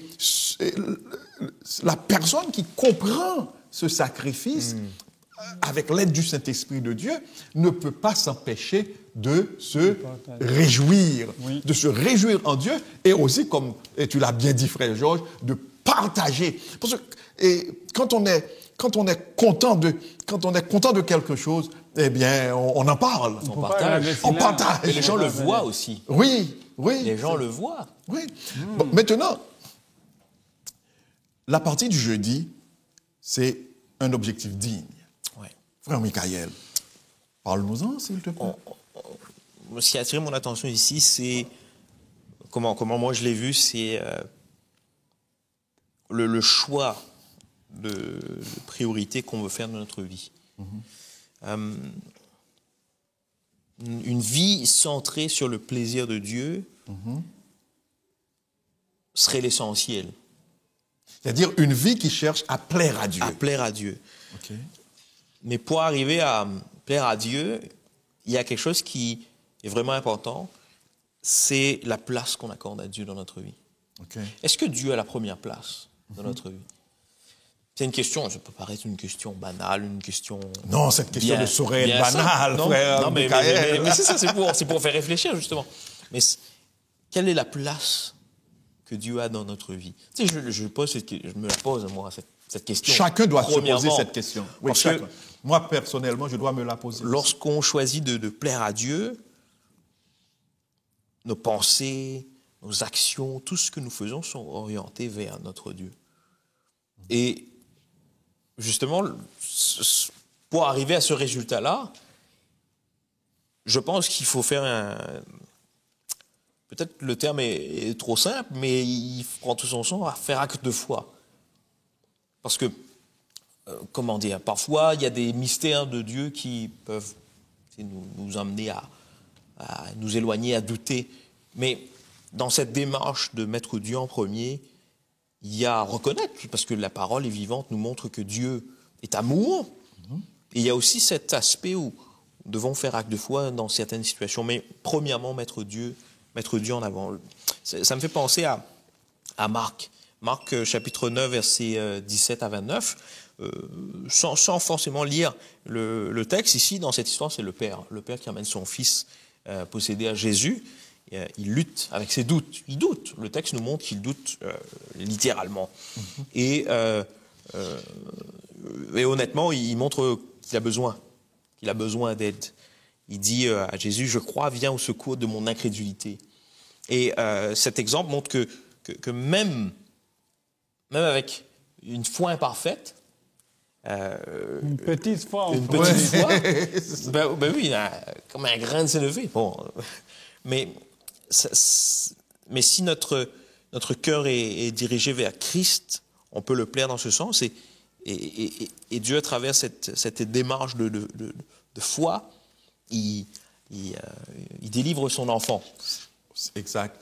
la personne qui comprend ce sacrifice avec l'aide du Saint-Esprit de Dieu ne peut pas s'empêcher de se réjouir, de se réjouir en Dieu et aussi, comme tu l'as bien dit, frère Georges, de partager. Parce que quand on est content de quelque chose, eh bien, on en parle. On partage. Et les gens le voient aussi. Oui. Les gens le voient. Oui. Bon, maintenant, la partie du jeudi, c'est un objectif digne. Ouais. Frère Michael, parle-nous-en, s'il te plaît. Ce qui a attiré mon attention ici, c'est comment moi je l'ai vu, c'est le choix de priorité qu'on veut faire dans notre vie. Une vie centrée sur le plaisir de Dieu serait l'essentiel. C'est-à-dire une vie qui cherche à plaire à Dieu. À plaire à Dieu. Okay. Mais pour arriver à plaire à Dieu, il y a quelque chose qui est vraiment important, c'est la place qu'on accorde à Dieu dans notre vie. Okay. Est-ce que Dieu a la première place dans notre vie? C'est une question, ça peut paraître une question banale, une question... Non, cette question ne saurait être banale, frère Michael. Mais c'est ça, c'est pour faire réfléchir, justement. Mais quelle est la place que Dieu a dans notre vie? Tu sais, je me la pose, moi, cette question. Chacun doit se poser cette question. Oui, chacun. Moi, personnellement, je dois me la poser. Lorsqu'on choisit de plaire à Dieu, nos pensées, nos actions, tout ce que nous faisons sont orientés vers notre Dieu. Et justement, pour arriver à ce résultat-là, je pense qu'il faut faire peut-être le terme est trop simple, mais il prend tout son sens à faire acte de foi. Parce que, comment dire, parfois, il y a des mystères de Dieu qui peuvent nous amener à nous éloigner, à douter. Mais dans cette démarche de mettre Dieu en premier, il y a à reconnaître, parce que la parole est vivante, nous montre que Dieu est amour. Et il y a aussi cet aspect où nous devons faire acte de foi dans certaines situations. Mais premièrement, mettre Dieu en avant. Ça me fait penser à Marc. Marc chapitre 9, versets 17 à 29. Sans forcément lire le texte, ici, dans cette histoire, c'est le père qui amène son fils possédé à Jésus. Il lutte avec ses doutes. Il doute. Le texte nous montre qu'il doute littéralement. Et honnêtement, il montre qu'il a besoin d'aide. Il dit à Jésus, je crois, viens au secours de mon incrédulité. Et cet exemple montre que même avec une foi imparfaite, une petite foi, ben oui, comme un grain de sénévé. Bon, mais si notre cœur est dirigé vers Christ, on peut le plaire dans ce sens. Et Dieu, à travers cette démarche de foi, il délivre son enfant. Exact.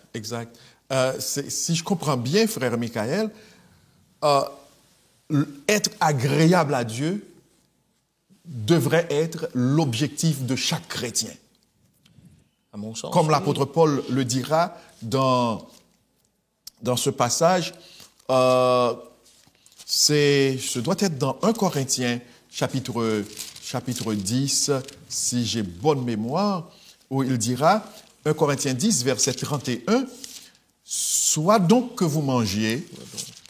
Si je comprends bien, frère Michael, être agréable à Dieu devrait être l'objectif de chaque chrétien. À mon sens, comme l'apôtre Paul le dira dans ce passage, ce doit être dans 1 Corinthiens, chapitre 10, si j'ai bonne mémoire, où il dira, 1 Corinthiens 10, verset 31, « Soit donc que vous mangiez,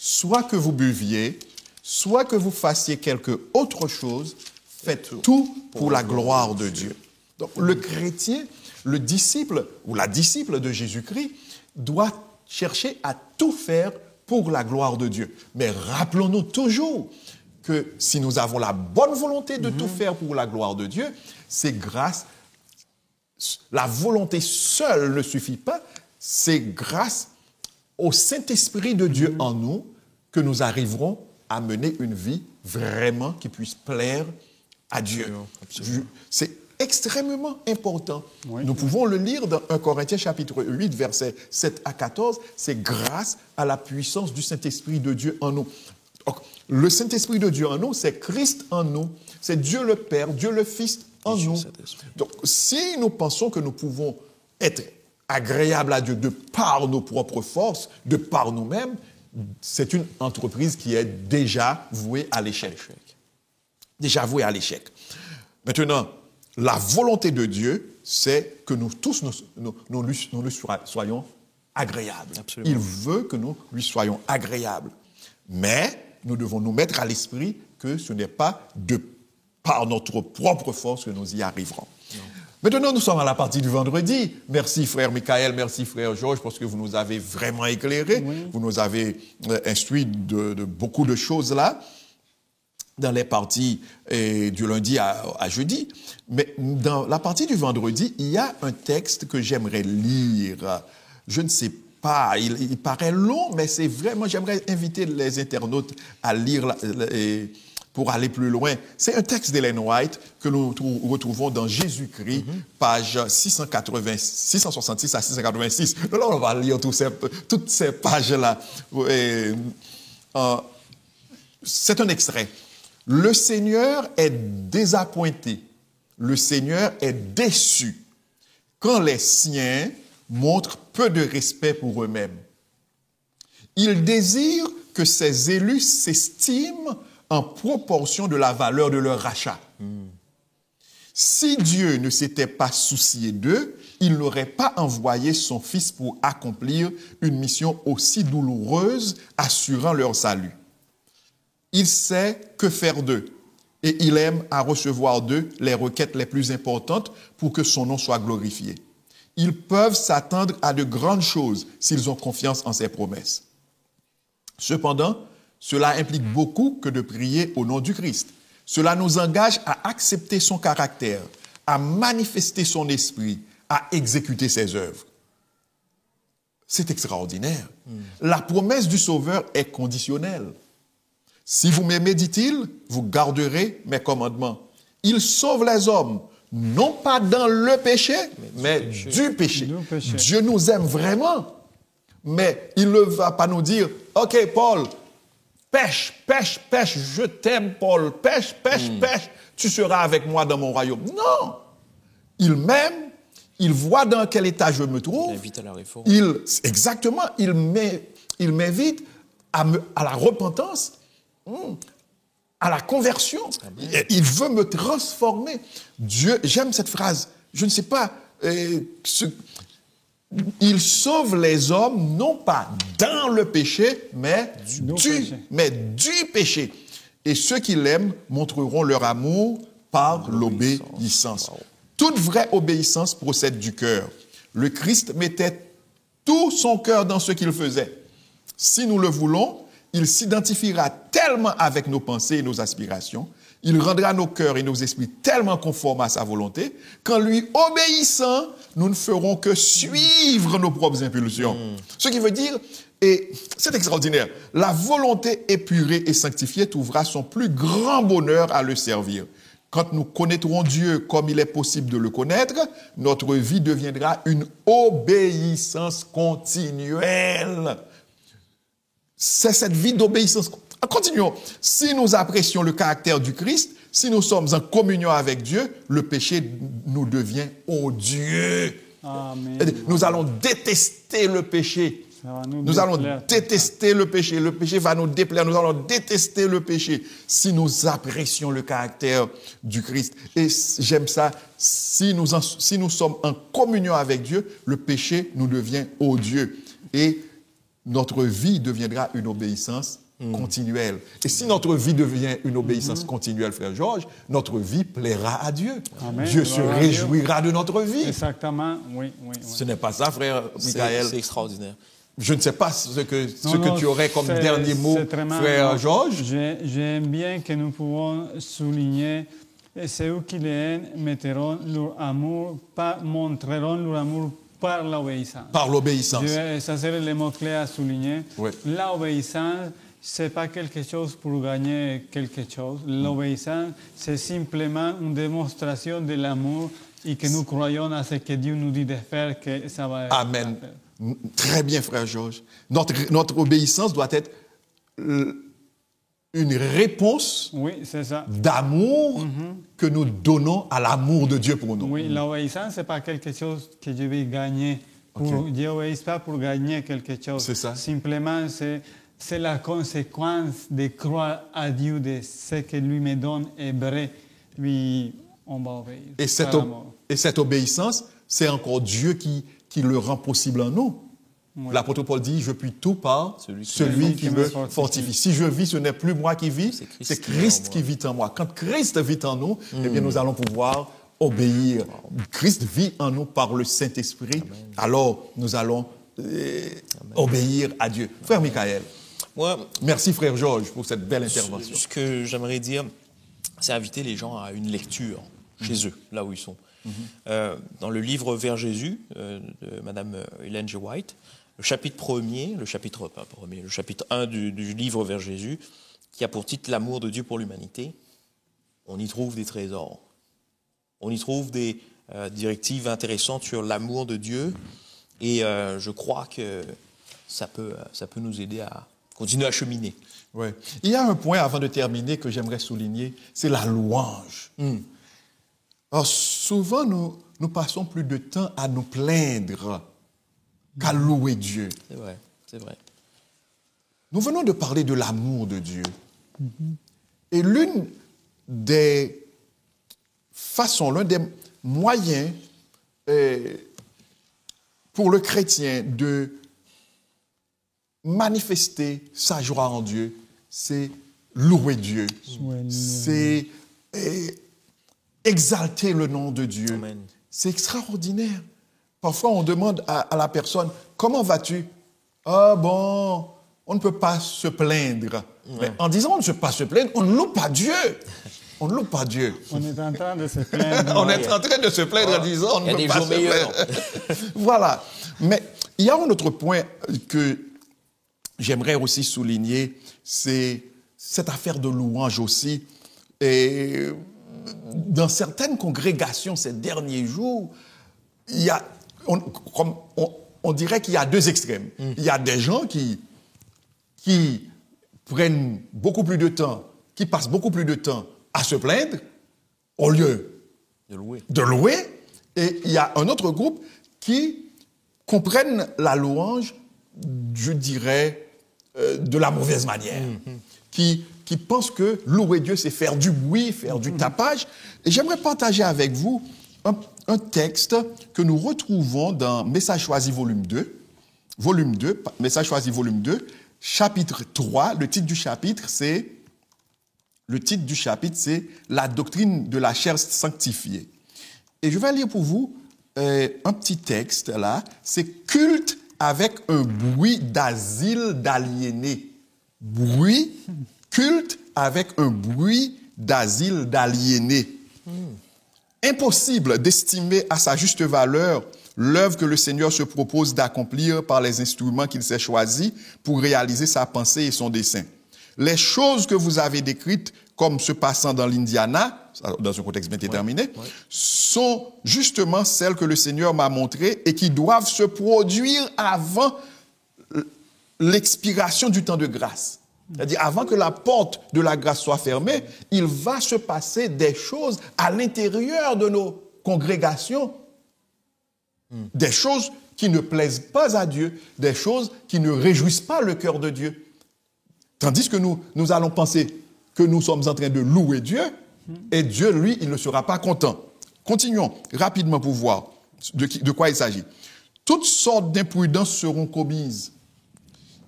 soit que vous buviez, soit que vous fassiez quelque autre chose, faites tout pour la gloire de Dieu. » Donc, le chrétien, le disciple ou la disciple de Jésus-Christ doit chercher à tout faire pour la gloire de Dieu. Mais rappelons-nous toujours que si nous avons la bonne volonté de tout faire pour la gloire de Dieu, c'est grâce, la volonté seule ne suffit pas, c'est grâce au Saint-Esprit de Dieu en nous que nous arriverons à mener une vie vraiment qui puisse plaire à Dieu. Absolument. C'est extrêmement important. Oui. Nous pouvons le lire dans 1 Corinthiens chapitre 8, versets 7 à 14. C'est grâce à la puissance du Saint-Esprit de Dieu en nous. Donc, le Saint-Esprit de Dieu en nous, c'est Christ en nous. C'est Dieu le Père, Dieu le Fils en nous. Donc, si nous pensons que nous pouvons être agréables à Dieu de par nos propres forces, de par nous-mêmes, c'est une entreprise qui est déjà vouée à l'échec. Déjà vouée à l'échec. Maintenant, la volonté de Dieu, c'est que nous tous, nous lui soyons agréables. Absolument. Il veut que nous lui soyons agréables. Mais nous devons nous mettre à l'esprit que ce n'est pas de par notre propre force que nous y arriverons. Non. Maintenant, nous sommes à la partie du vendredi. Merci, frère Michael, merci, frère Georges, parce que vous nous avez vraiment éclairés. Oui. Vous nous avez instruits de beaucoup de choses là, dans les parties du lundi à jeudi. Mais dans la partie du vendredi, il y a un texte que j'aimerais lire. Je ne sais pas, il paraît long, mais c'est vraiment, j'aimerais inviter les internautes à lire pour aller plus loin. C'est un texte d'Ellen White que nous retrouvons dans Jésus-Christ, page 666 à 686. Là, on va lire toutes ces pages-là. C'est un extrait. Le Seigneur est désappointé. Le Seigneur est déçu quand les siens montrent peu de respect pour eux-mêmes. Il désire que ses élus s'estiment en proportion de la valeur de leur rachat. Si Dieu ne s'était pas soucié d'eux, il n'aurait pas envoyé son Fils pour accomplir une mission aussi douloureuse, assurant leur salut. Il sait que faire d'eux et il aime à recevoir d'eux les requêtes les plus importantes pour que son nom soit glorifié. Ils peuvent s'attendre à de grandes choses s'ils ont confiance en ses promesses. Cependant, cela implique beaucoup que de prier au nom du Christ. Cela nous engage à accepter son caractère, à manifester son esprit, à exécuter ses œuvres. C'est extraordinaire. La promesse du Sauveur est conditionnelle. Si vous m'aimez, dit-il, vous garderez mes commandements. Il sauve les hommes, non pas dans le péché, mais du péché. Dieu nous aime vraiment. mais il ne va pas nous dire, OK, Paul, pêche, pêche, pêche, je t'aime, Paul, pêche, pêche, pêche, tu seras avec moi dans mon royaume. Non! Il m'aime, il voit dans quel état je me trouve. Il invite à la réforme. Exactement, il m'invite à la repentance, à la conversion. Amen. Il veut me transformer. Dieu, j'aime cette phrase, je ne sais pas, il sauve les hommes non pas dans le péché, mais du péché. Et ceux qui l'aiment montreront leur amour par l'obéissance. Wow. Toute vraie obéissance procède du cœur. Le Christ mettait tout son cœur dans ce qu'il faisait. Si nous le voulons, il s'identifiera tellement avec nos pensées et nos aspirations, il rendra nos cœurs et nos esprits tellement conformes à sa volonté, qu'en lui obéissant, nous ne ferons que suivre nos propres impulsions. Ce qui veut dire, et c'est extraordinaire, la volonté épurée et sanctifiée trouvera son plus grand bonheur à le servir. Quand nous connaîtrons Dieu comme il est possible de le connaître, notre vie deviendra une obéissance continuelle. C'est cette vie d'obéissance. Continuons. Si nous apprécions le caractère du Christ, si nous sommes en communion avec Dieu, le péché nous devient odieux. Amen. Nous allons détester le péché. Nous allons détester le péché. Le péché va nous déplaire. Nous allons détester le péché si nous apprécions le caractère du Christ. Et j'aime ça. Si nous sommes en communion avec Dieu, le péché nous devient odieux. Et notre vie deviendra une obéissance continuelle. Et si notre vie devient une obéissance continuelle, frère Georges, notre vie plaira à Dieu. Amen. Dieu se réjouira de notre vie. Exactement, oui. Ce n'est pas ça, frère Michael. C'est extraordinaire. Je ne sais pas ce que tu aurais comme dernier mot, frère Georges. J'aime bien que nous pouvons souligner ceux qui les aiment montreront leur amour par l'obéissance. Par l'obéissance. Ça serait le mot-clé à souligner. Oui. L'obéissance, ce n'est pas quelque chose pour gagner quelque chose. L'obéissance, c'est simplement une démonstration de l'amour et que nous croyons à ce que Dieu nous dit de faire, que ça va être. Amen. Très bien, frère Georges. Notre obéissance doit être une réponse d'amour que nous donnons à l'amour de Dieu pour nous. Oui, l'obéissance, ce n'est pas quelque chose que je vais gagner. Je n'obéis pas pour gagner quelque chose. C'est ça. Simplement, c'est la conséquence de croire à Dieu, de ce que lui me donne est vrai. Puis, on va obéir. Et cette obéissance, c'est encore Dieu qui le rend possible en nous. Oui. L'apôtre Paul dit, je puis tout par celui qui me fortifie. Si je vis, ce n'est plus moi qui vis, c'est Christ qui vit en moi. Quand Christ vit en nous, eh bien, nous allons pouvoir obéir. Christ vit en nous par le Saint-Esprit. Amen. Alors, nous allons obéir à Dieu. Frère Michael, merci frère Georges pour cette belle intervention. Ce que j'aimerais dire, c'est inviter les gens à une lecture chez eux, là où ils sont. Dans le livre Vers Jésus de Madame Ellen G. White, le chapitre 1 du livre Vers Jésus, qui a pour titre L'amour de Dieu pour l'humanité, on y trouve des trésors. On y trouve des directives intéressantes sur l'amour de Dieu et je crois que ça peut nous aider à continuer à cheminer. Ouais. Il y a un point avant de terminer que j'aimerais souligner, c'est la louange. Alors, souvent, nous passons plus de temps à nous plaindre qu'à louer Dieu. C'est vrai. Nous venons de parler de l'amour de Dieu. Et l'une des façons, l'un des moyens pour le chrétien de manifester sa joie en Dieu, c'est louer Dieu. C'est exalter le nom de Dieu. Amen. C'est extraordinaire. Parfois, on demande à la personne, comment vas-tu? Ah bon, on ne peut pas se plaindre. Mais en disant on ne peut pas se plaindre, on ne loue pas Dieu. On ne loue pas Dieu. On est en train de se plaindre. On est en train de se plaindre en disant on ne peut pas se meilleurs. plaindre. Voilà. Mais il y a un autre point que j'aimerais aussi souligner, c'est cette affaire de louange aussi. Et dans certaines congrégations ces derniers jours, il y a, on dirait qu'il y a deux extrêmes. Il y a des gens qui prennent beaucoup plus de temps, qui passent beaucoup plus de temps à se plaindre au lieu de louer. Et il y a un autre groupe qui comprennent la louange, je dirais, de la mauvaise manière, qui pensent que louer Dieu, c'est faire du bruit, faire du tapage. Et j'aimerais partager avec vous un texte que nous retrouvons dans Message choisi, volume 2, Message choisi, volume 2, chapitre 3. Le titre du chapitre, c'est La doctrine de la chair sanctifiée. Et je vais lire pour vous un petit texte là, c'est culte avec un bruit d'asile d'aliénés. Culte avec un bruit d'asile d'aliénés. Impossible d'estimer à sa juste valeur l'œuvre que le Seigneur se propose d'accomplir par les instruments qu'il s'est choisis pour réaliser sa pensée et son dessein. Les choses que vous avez décrites comme se passant dans l'Indiana, dans un contexte bien déterminé, sont justement celles que le Seigneur m'a montrées et qui doivent se produire avant l'expiration du temps de grâce. C'est-à-dire, avant que la porte de la grâce soit fermée, il va se passer des choses à l'intérieur de nos congrégations, des choses qui ne plaisent pas à Dieu, des choses qui ne réjouissent pas le cœur de Dieu. Tandis que nous allons penser que nous sommes en train de louer Dieu, et Dieu, lui, il ne sera pas content. Continuons rapidement pour voir de quoi il s'agit. Toutes sortes d'imprudences seront commises.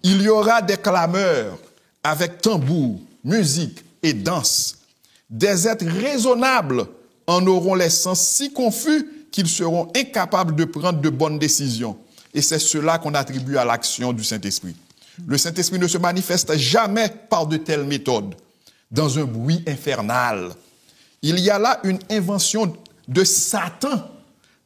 Il y aura des clameurs avec tambour, musique et danse. Des êtres raisonnables en auront les sens si confus qu'ils seront incapables de prendre de bonnes décisions. Et c'est cela qu'on attribue à l'action du Saint-Esprit. Le Saint-Esprit ne se manifeste jamais par de telles méthodes, dans un bruit infernal. Il y a là une invention de Satan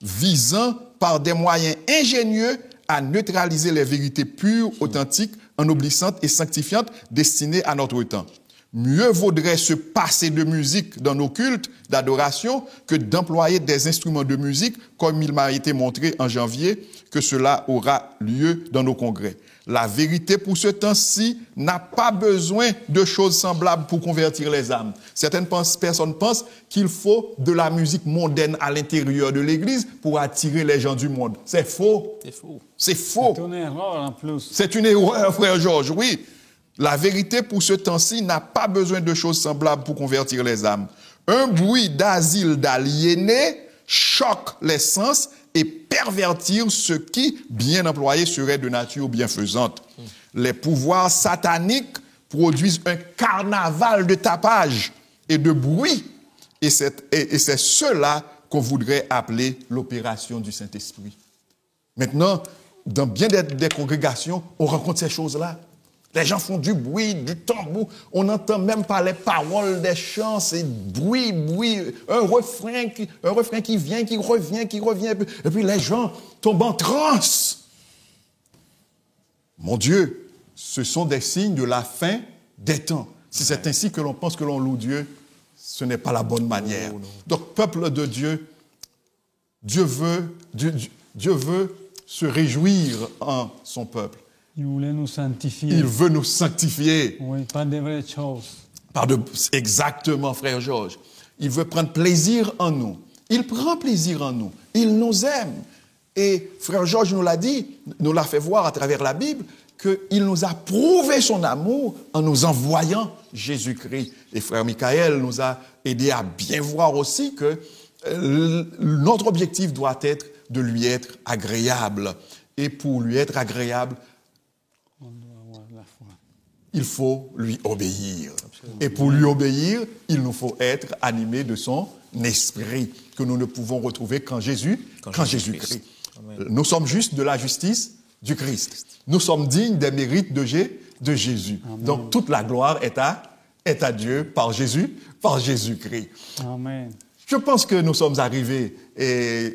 visant par des moyens ingénieux à neutraliser les vérités pures, authentiques, ennoblissantes et sanctifiantes destinées à notre temps. Mieux vaudrait se passer de musique dans nos cultes d'adoration que d'employer des instruments de musique comme il m'a été montré en janvier que cela aura lieu dans nos congrès. La vérité pour ce temps-ci n'a pas besoin de choses semblables pour convertir les âmes. Certaines personnes pensent qu'il faut de la musique mondaine à l'intérieur de l'Église pour attirer les gens du monde. C'est faux. C'est faux. C'est une erreur en plus. C'est une erreur, frère Georges, oui. La vérité pour ce temps-ci n'a pas besoin de choses semblables pour convertir les âmes. Un bruit d'asile d'aliénés choque les sens et pervertir ce qui, bien employé, serait de nature bienfaisante. Les pouvoirs sataniques produisent un carnaval de tapage et de bruit. Et c'est cela qu'on voudrait appeler l'opération du Saint-Esprit. Maintenant, dans bien des congrégations, on rencontre ces choses-là. Les gens font du bruit, du tambour. On n'entend même pas les paroles des chants. C'est bruit. Un refrain qui vient, qui revient. Et puis les gens tombent en transe. Mon Dieu, ce sont des signes de la fin des temps. Si c'est ainsi que l'on pense que l'on loue Dieu, ce n'est pas la bonne manière. Donc, peuple de Dieu, Dieu veut se réjouir en son peuple. Il voulait nous sanctifier. Il veut nous sanctifier. Oui, pas de vraies choses. Exactement, frère Georges. Il veut prendre plaisir en nous. Il prend plaisir en nous. Il nous aime. Et frère Georges nous l'a dit, nous l'a fait voir à travers la Bible, qu'il nous a prouvé son amour en nous envoyant Jésus-Christ. Et frère Michael nous a aidé à bien voir aussi que notre objectif doit être de lui être agréable. Et pour lui être agréable, il faut lui obéir. Absolument. Et pour lui obéir, il nous faut être animés de son esprit, que nous ne pouvons retrouver qu'en Jésus-Christ. Nous sommes justes de la justice du Christ. Nous sommes dignes des mérites de Jésus. Amen. Donc toute la gloire est à Dieu par Jésus-Christ. Amen. Je pense que nous sommes arrivés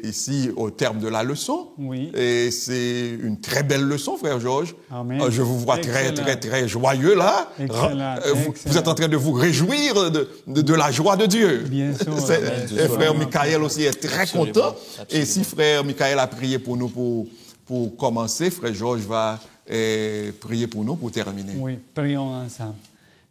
ici au terme de la leçon. Oui. Et c'est une très belle leçon, frère Georges. Amen. Je vous vois très joyeux là. Excellent. Vous êtes en train de vous réjouir de la joie de Dieu. Bien sûr. Et frère Michael aussi est très content. Absolument. Et si frère Michael a prié pour nous pour commencer, Frère Georges va prier pour nous pour terminer. Oui, prions ensemble.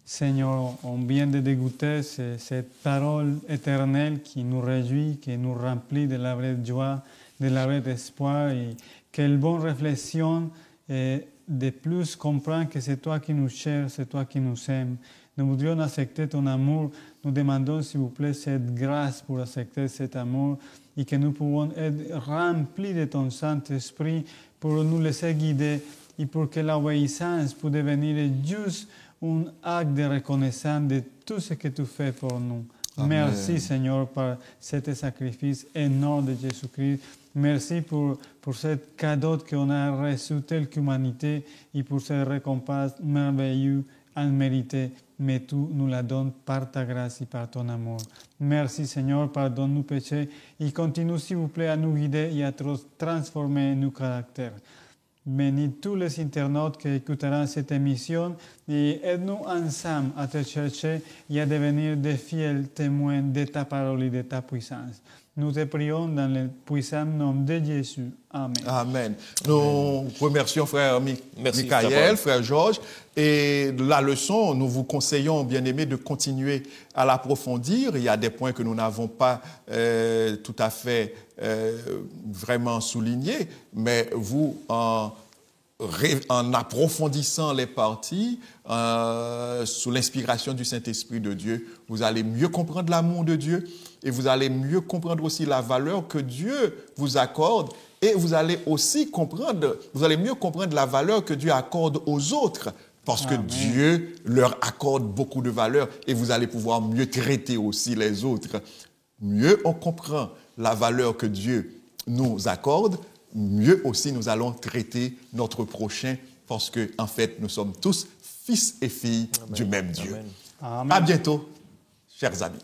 Seigneur, on vient de dégoûter cette parole éternelle qui nous réjouit, qui nous remplit de la vraie joie, de la vraie espoir. Et quelle bonne réflexion de plus comprendre que c'est toi qui nous cherches, c'est toi qui nous aimes. Nous voudrions accepter ton amour. Nous demandons, s'il vous plaît, cette grâce pour accepter cet amour et que nous pouvons être remplis de ton Saint-Esprit pour nous laisser guider et pour que l'obéissance puisse devenir juste un acte de reconnaissance de tout ce que tu fais pour nous. Amen. Merci Seigneur pour cet sacrifice énorme de Jésus-Christ. Merci pour ce cadeau qu'on a reçu tel qu'humanité et pour cette récompense merveilleuse, imméritée. Mais tu nous la donnes par ta grâce et par ton amour. Merci Seigneur, pardonne nos péchés et continue s'il vous plaît à nous guider et à transformer nos caractères. Bénis tous les internautes qui écouteront cette émission et aide-nous ensemble à te chercher et à devenir des fidèles témoins de ta parole et de ta puissance. Nous te prions dans le puissant nom de Jésus. Amen. Amen. Nous remercions Frère Michael, Frère Georges. Et la leçon, nous vous conseillons, bien-aimés, de continuer à l'approfondir. Il y a des points que nous n'avons pas tout à fait vraiment soulignés, mais vous, en approfondissant les parties, sous l'inspiration du Saint-Esprit de Dieu, vous allez mieux comprendre l'amour de Dieu et vous allez mieux comprendre aussi la valeur que Dieu vous accorde et vous allez mieux comprendre la valeur que Dieu accorde aux autres parce que Dieu leur accorde beaucoup de valeur et vous allez pouvoir mieux traiter aussi les autres. Mieux on comprend la valeur que Dieu nous accorde, mieux aussi nous allons traiter notre prochain parce que, en fait, nous sommes tous fils et filles du même Dieu. Amen. À bientôt, chers amis.